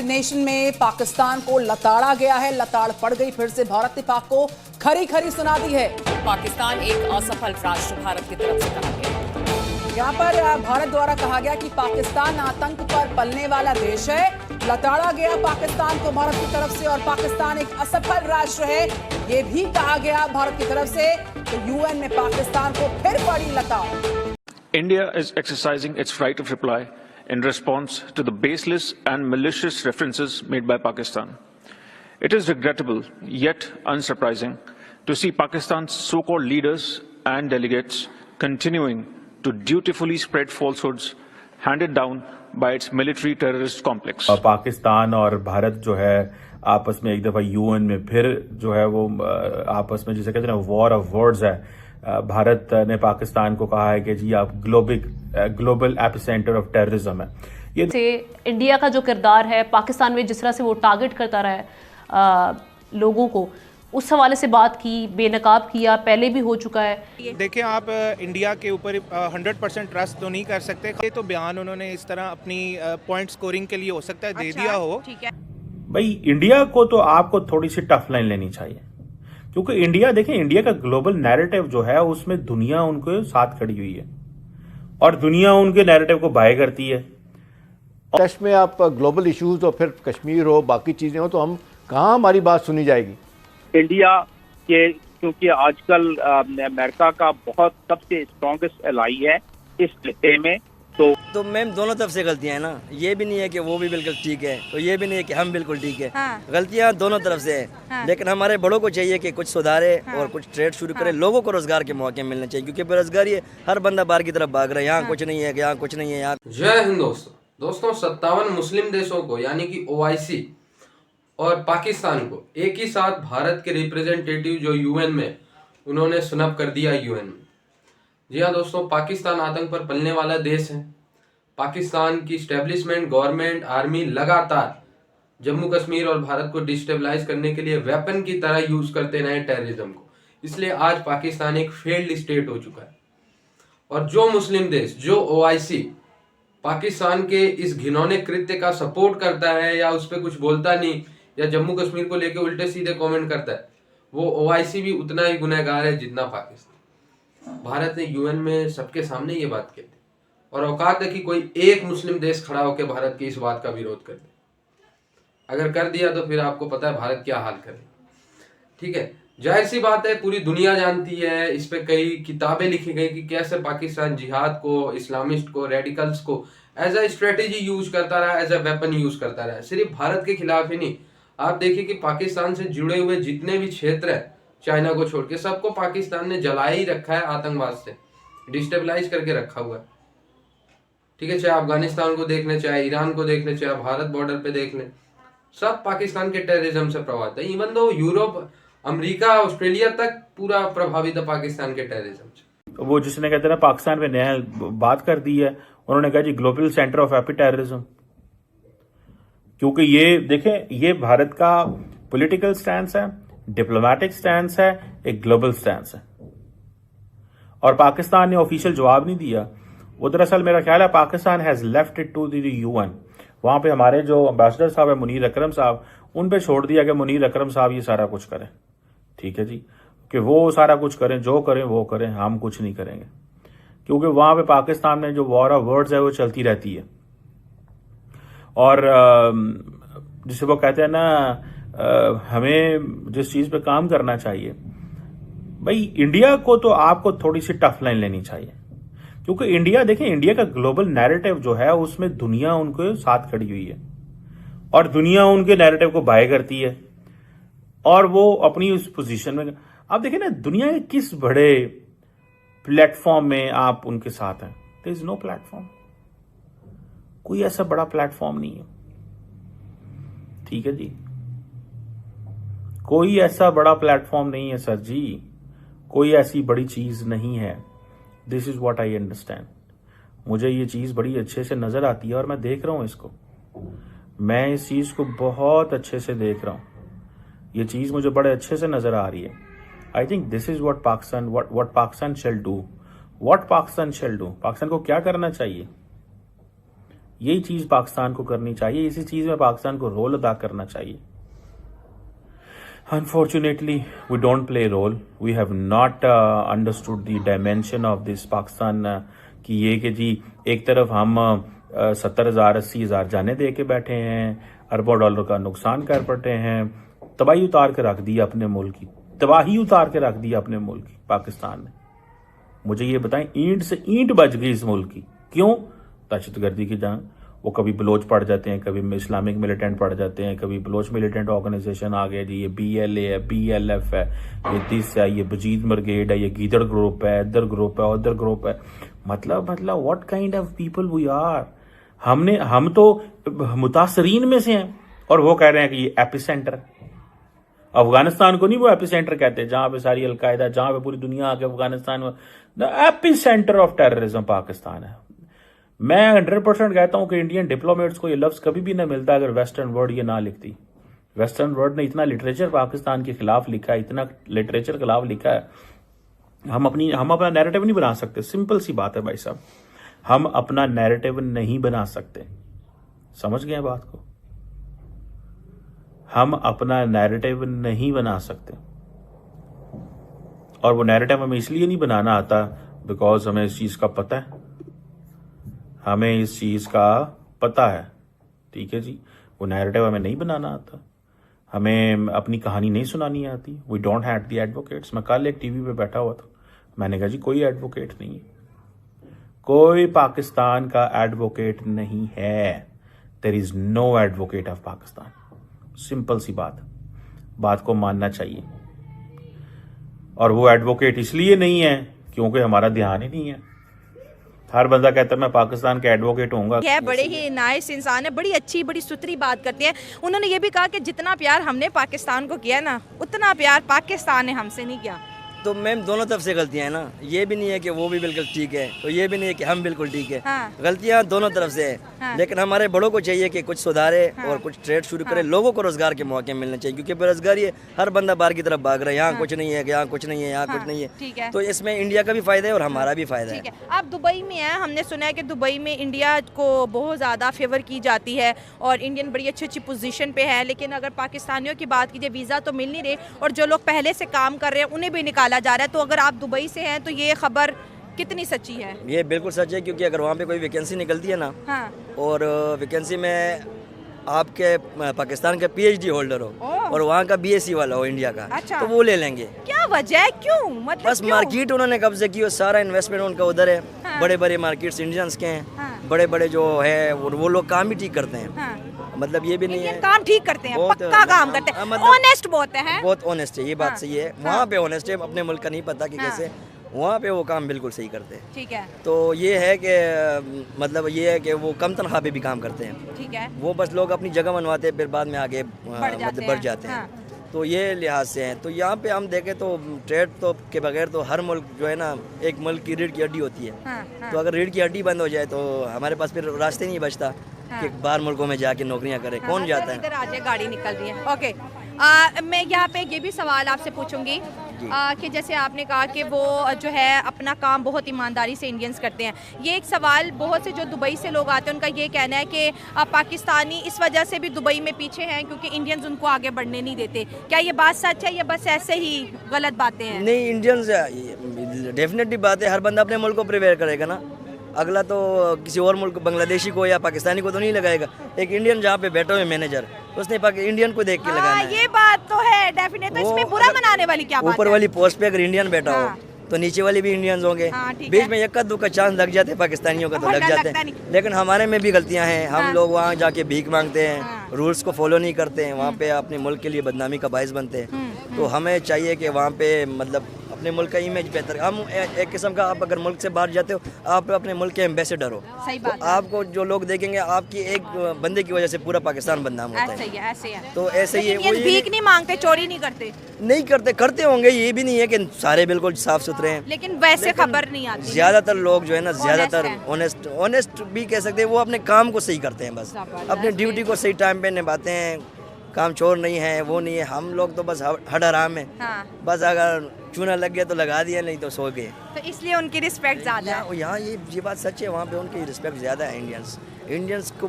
Domination में पाकिस्तान को लताड़ा गया है। लताड़ पड़ गई, फिर से भारत ने पाक को खरी खरी सुना दी है। पाकिस्तान एक असफल राष्ट्र भारत की तरफ से कहा गया। यहाँ पर भारत द्वारा कहा गया कि पाकिस्तान आतंक पर पलने वाला देश है। लताड़ा गया पाकिस्तान को भारत की तरफ से और पाकिस्तान एक असफल राष्ट्र है, ये भी कहा गया भारत की तरफ से। तो यूएन में पाकिस्तान को फिर पड़ी लताड़। India is exercising its right of reply in response to the baseless and malicious references made by Pakistan. It is regrettable, yet unsurprising, to see Pakistan's so-called leaders and delegates continuing to dutifully spread falsehoods handed down by its military terrorist complex. Pakistan और भारत जो है आपस में एक दफा UN में फिर जो है वो आपस में जिसे कहते हैं ना वॉर ऑफ वर्ड्स है। भारत ने पाकिस्तान को कहा है कि जी आप ग्लोबल एपिसेंटर ऑफ टेररिज्म है। ये से इंडिया का जो किरदार है पाकिस्तान में, जिस तरह से वो टारगेट करता रहा है लोगों को, उस हवाले से बात की, बेनकाब किया, पहले भी हो चुका है। देखिए, आप इंडिया के ऊपर 100% ट्रस्ट तो नहीं कर सकते। ये तो बयान उन्होंने इस तरह अपनी पॉइंट स्कोरिंग के लिए हो सकता है दे दिया हो। भाई इंडिया को तो आपको थोड़ी सी टफ लाइन लेनी चाहिए, क्योंकि इंडिया देखें, इंडिया का ग्लोबल नैरेटिव जो है उसमें दुनिया उनके साथ खड़ी हुई है और दुनिया उनके नैरेटिव को बाय करती है। टेस्ट में आप ग्लोबल इश्यूज और फिर कश्मीर हो, बाकी चीजें हो, तो हम कहाँ हमारी बात सुनी जाएगी। इंडिया के क्योंकि आजकल अमेरिका का बहुत सबसे स्ट्रॉन्गेस्ट एलाई है इस खित्ते में, तो मैम दोनों तरफ से गलतियां हैं ना। ये भी नहीं है कि वो भी बिल्कुल ठीक है, तो ये भी नहीं है कि हम बिल्कुल ठीक है। हाँ। गलतियां दोनों तरफ से हैं। हाँ। लेकिन हमारे बड़ों को चाहिए कि कुछ सुधारे। हाँ। और कुछ ट्रेड शुरू करे। हाँ। लोगों को रोजगार के मौके मिलने चाहिए, क्योंकि बेरोजगारी है, हर बंदा बाहर की तरफ भाग रहा है। यहाँ कुछ नहीं है, यहाँ कुछ नहीं है, यहाँ। जय हिंद दोस्तों 57 मुस्लिम देशों को यानी कि OIC और पाकिस्तान को एक ही साथ भारत के रिप्रेजेंटेटिव जो यूएन में, उन्होंने सुनब कर दिया यूएन में। जी हाँ दोस्तों, पाकिस्तान आतंक पर पलने वाला देश है। पाकिस्तान की स्टैब्लिशमेंट, गवर्नमेंट, आर्मी लगातार जम्मू कश्मीर और भारत को डिस्टेबलाइज करने के लिए वेपन की तरह यूज करते रहे टेररिज्म को। इसलिए आज पाकिस्तान एक फेल्ड स्टेट हो चुका है। और जो मुस्लिम देश, जो OIC पाकिस्तान के इस घिनौने कृत्य का सपोर्ट करता है या उस पर कुछ बोलता नहीं, या जम्मू कश्मीर को लेकर उल्टे सीधे कमेंट करता है, वो OIC भी उतना ही गुनहगार है जितना पाकिस्तान। भारत ने यूएन में सबके सामने ये बात कही और औकात है कि कोई एक मुस्लिम देश खड़ा होकर भारत की इस बात का विरोध कर दे। अगर कर दिया तो फिर आपको पता है भारत क्या हाल करे। ठीक है, जाहिर सी बात है, पूरी दुनिया जानती है, इस पे कई किताबें लिखी गई कि कैसे पाकिस्तान जिहाद को, इस्लामिस्ट को, रेडिकल्स को एज ए स्ट्रेटेजी यूज करता रहा, एज ए वेपन यूज करता रहा। सिर्फ भारत के खिलाफ ही नहीं, आप देखिए कि पाकिस्तान से जुड़े हुए जितने भी क्षेत्र है, चाइना को छोड़ के, सबको पाकिस्तान ने जलाया ही रखा है, आतंकवाद से डिस्टेबलाइज करके रखा हुआ है। ठीक है, चाहे अफगानिस्तान को देख लें, चाहे ईरान को देख लें, चाहे भारत बॉर्डर पे देख लें, सब पाकिस्तान के टेररिज्म से प्रभावित है। Even though Europe, America, Australia तक पूरा प्रभावित है पाकिस्तान के टेररिज्म से। वो जिसने कहते हैं ना पाकिस्तान में नया बात कर दी है, उन्होंने कहा जी ग्लोबल सेंटर ऑफ एपी टेररिज्म, क्योंकि ये देखें, ये भारत का पॉलिटिकल स्टैंस है, डिप्लोमेटिक स्टैंस है, एक ग्लोबल स्टैंस है। और पाकिस्तान ने ऑफिशियल जवाब नहीं दिया। वो दरअसल मेरा ख्याल है Pakistan has left it to the UN. वहां पे हमारे जो एम्बेसडर साहब है मुनीर अकरम साहब, उन पे छोड़ दिया कि मुनीर अकरम साहब ये सारा कुछ करें। ठीक है जी, कि वो सारा कुछ करें, जो करें वो करें, हम कुछ नहीं करेंगे, क्योंकि वहां पे पाकिस्तान में जो वॉर ऑफ वर्ड्स है वो चलती रहती है। और जिसे वो कहते हैं ना, हमें जिस चीज पे काम करना चाहिए, भाई इंडिया को तो आपको थोड़ी सी टफ लाइन लेनी चाहिए, क्योंकि इंडिया देखें, इंडिया का ग्लोबल नैरेटिव जो है उसमें दुनिया उनके साथ खड़ी हुई है और दुनिया उनके नैरेटिव को बाय करती है और वो अपनी उस पोजीशन में। आप देखें ना, दुनिया के किस बड़े प्लेटफॉर्म में आप उनके साथ हैं। देयर इज नो प्लेटफॉर्म, कोई ऐसा बड़ा प्लेटफॉर्म नहीं है। ठीक है जी, कोई ऐसा बड़ा प्लेटफॉर्म नहीं है सर जी, कोई ऐसी बड़ी चीज नहीं है। This is what I understand. मुझे ये चीज बड़ी अच्छे से नजर आती है और मैं देख रहा हूं इसको, मैं इस चीज को बहुत अच्छे से देख रहा हूं। ये चीज मुझे बड़े अच्छे से नजर आ रही है। I think this is what Pakistan shell do. What Pakistan shell do, Pakistan को क्या करना चाहिए? यही चीज़ पाकिस्तान को करनी चाहिए, इसी चीज़ में पाकिस्तान को रोल अदा करना चाहिए। Unfortunately, we don't play role. We have not understood the dimension of this Pakistan कि ये कि जी एक तरफ हम 70,000 80,000 जाने दे के बैठे हैं, अरबों डॉलर का नुकसान कर बैठे हैं, तबाही उतार के रख दी अपने मुल्क की, तबाही उतार के रख दी अपने मुल्क की पाकिस्तान ने। मुझे ये बताएं, ईंट से ईंट बच गई इस मुल्क की, क्यों? दहशतगर्दी की जंग। वो कभी बलोच पड़ जाते हैं, कभी इस्लामिक मिलिटेंट पड़ जाते हैं, कभी बलोच मिलिटेंट ऑर्गेनाइजेशन आ गया जी, ये BLA है, BLF है, ये दिस है, ये बजीद ब्रिगेड है, ये गीदड़ ग्रुप है, इधर ग्रुप है, उधर ग्रुप है। मतलब what kind of people we are. हम तो मुतासरीन में से हैं और वो कह रहे हैं कि ये एपिसेंटर। अफगानिस्तान को नहीं वो एपिसेंटर कहते, जहां पे सारी अलकायदा, जहां पे पूरी दुनिया आके अफगानिस्तान में the epicentre of terrorism Pakistan है। मैं 100% कहता हूं कि इंडियन डिप्लोमेट्स को ये लफ्ज कभी भी ना मिलता अगर वेस्टर्न वर्ल्ड ये ना लिखती। वेस्टर्न वर्ल्ड ने इतना लिटरेचर पाकिस्तान के खिलाफ लिखा है, इतना लिटरेचर खिलाफ लिखा है, हम अपना नैरेटिव नहीं बना सकते। सिंपल सी बात है भाई साहब, हम अपना नैरेटिव नहीं बना सकते। समझ गए बात को? हम अपना नैरेटिव नहीं बना सकते, और वो नैरेटिव हमें इसलिए नहीं बनाना आता बिकॉज हमें इस चीज का पता है, हमें इस चीज का पता है। ठीक है जी, वो नैरेटिव हमें नहीं बनाना आता, हमें अपनी कहानी नहीं सुनानी आती। We don't have the advocates. मैं कल एक टीवी पे बैठा हुआ था, मैंने कहा जी कोई एडवोकेट नहीं है, कोई पाकिस्तान का एडवोकेट नहीं है। There is no advocate of Pakistan. Simple सी बात को मानना चाहिए। और वो एडवोकेट इसलिए नहीं है क्योंकि हमारा ध्यान ही नहीं है। हर बंदा कहता है मैं पाकिस्तान का एडवोकेट होऊंगा। है, बड़े ही नाइस इंसान है, बड़ी अच्छी बड़ी सुथरी बात करते हैं। उन्होंने ये भी कहा कि जितना प्यार हमने पाकिस्तान को किया ना, उतना प्यार पाकिस्तान ने हमसे नहीं किया। तो मैम दोनों तरफ से गलतियां हैं ना, ये भी नहीं है कि वो भी बिल्कुल ठीक है, तो ये भी नहीं है कि हम बिल्कुल ठीक है। हाँ। गलतियां दोनों तरफ से हैं। हाँ। लेकिन हमारे बड़ों को चाहिए कि कुछ सुधारे। हाँ। और कुछ ट्रेड शुरू करे, हाँ। लोगों को रोजगार के मौके मिलने चाहिए, क्योंकि बेरोजगारी है, हर बंदा बाहर की तरफ भाग रहा है, यहाँ हाँ। कुछ नहीं है, यहाँ कुछ नहीं है, यहाँ हाँ। कुछ नहीं है। ठीक है। तो इसमें इंडिया का भी फायदा है और हमारा भी फायदा ठीक है। है, आप दुबई में हैं, हमने सुना है कि दुबई में इंडिया को बहुत ज़्यादा फेवर की जाती है और इंडियन बड़ी अच्छी अच्छी पोजीशन पे है। लेकिन अगर पाकिस्तानियों की बात कीजिए, वीज़ा तो मिल नहीं रहे और जो लोग पहले से काम कर रहे हैं उन्हें भी निकाला जा रहा है। तो अगर आप दुबई से हैं तो ये खबर कितनी सच्ची है? ये बिल्कुल सच है, क्योंकि अगर वहाँ पे कोई वैकेंसी निकलती है ना, हाँ। और वैकेंसी में आपके पाकिस्तान का PhD होल्डर हो और वहाँ का BSc वाला हो इंडिया का, अच्छा। तो वो ले लेंगे। क्या वजह है, क्यों? मतलब बस क्यों? मार्केट उन्होंने कब्जे की और सारा इन्वेस्टमेंट उनका उधर है। हाँ। बड़े बड़े मार्केट्स इंडियंस के हैं। हाँ। बड़े बड़े जो है वो लोग काम भी ठीक करते हैं। हाँ। मतलब ये भी नहीं है, काम ठीक करते हैं, बहुत- पक्का काम करते हैं, मतलब- ऑनेस्ट बहुत है। बहुत ऑनेस्ट है, ये बात हाँ। सही है। हाँ। वहाँ पे ऑनेस्ट है, अपने मुल्क का नहीं पता कि हाँ। कैसे, वहाँ पे वो काम बिल्कुल सही करते हैं। ठीक है। तो ये है कि मतलब ये है कि वो कम तनख्वाह पे भी काम करते हैं। ठीक है। वो बस लोग अपनी जगह बनवाते हैं, फिर बाद में आगे मतलब बढ़ जाते हैं। हाँ। तो ये लिहाज से हैं। तो यहाँ पे हम देखें तो ट्रेड तो के बगैर तो हर मुल्क जो है ना, एक मुल्क की रीढ़ की हड्डी होती है। हाँ, हाँ। तो अगर रीढ़ की हड्डी बंद हो जाए तो हमारे पास फिर रास्ते नहीं बचता कि बाहर मुल्कों में जाके नौकरियाँ करे। कौन जाता है? इधर आ जाए, गाड़ी निकल रही है। ओके, मैं यहाँ पे ये भी सवाल आपसे पूछूंगी कि जैसे आपने कहा कि वो जो है अपना काम बहुत ईमानदारी से इंडियंस करते हैं। ये एक सवाल बहुत से जो दुबई से लोग आते हैं उनका ये कहना है कि पाकिस्तानी इस वजह से भी दुबई में पीछे हैं क्योंकि इंडियंस उनको आगे बढ़ने नहीं देते। क्या ये बात सच है या बस ऐसे ही गलत बातें हैं? नहीं, इंडियंस डेफिनेटली बात है, हर बंदा अपने मुल्क को प्रिपेयर करेगा ना। अगला तो किसी और मुल्क, बांग्लादेशी को या पाकिस्तानी को तो नहीं लगाएगा। एक इंडियन जहाँ पे बैठे हुए मैनेजर, उसने इंडियन को देख के लगाना है। ये बात तो है डेफिनेट। तो इसमें बुरा मनाने वाली क्या बात है? ऊपर वाली पोस्ट पे अगर इंडियन बैठा हो तो नीचे वाले भी इंडियंस होंगे। बीच में एक दो का चांस लग जाते हैं, पाकिस्तानियों का तो लग जाते हैं। लेकिन हमारे में भी गलतियां हैं। हम लोग वहाँ जाके भीख मांगते हैं, रूल्स को फॉलो नहीं करते हैं, वहाँ पे अपने मुल्क के लिए बदनामी का बायस बनते हैं। तो हमें चाहिए कि वहाँ पे मतलब अपने मुल्क का इमेज बेहतर। हम एक किस्म का, आप अगर मुल्क से बाहर जाते हो, आप अपने मुल्क के एम्बेसडर हो। सही तो बात है। आपको जो लोग देखेंगे, आपकी एक बंदे की वजह से पूरा पाकिस्तान बदनाम होता ऐसे है। ही है, ऐसे है। तो ऐसे ही है। इंडियंस भीख नहीं मांगते, चोरी नहीं करते। नहीं करते, करते होंगे, ये भी नहीं है कि सारे बिल्कुल साफ सुथरे हैं। लेकिन वैसे खबर नहीं आती। ज्यादातर लोग जो है ना, ज्यादातर हैं। ऑनेस्ट भी कह सकते हैं। वो अपने काम को सही करते हैं, बस अपने ड्यूटी को सही टाइम पे निभाते हैं। काम चोर नहीं है, वो नहीं है। हम लोग तो बस हड हराम है। हाँ। बस अगर चूना लग गया तो लगा दिया, नहीं तो सो गए। तो इसलिए उनकी रिस्पेक्ट ज्यादा है। यहाँ ये बात सच है, वहाँ पे उनकी रिस्पेक्ट ज्यादा है इंडियंस। इंडियंस को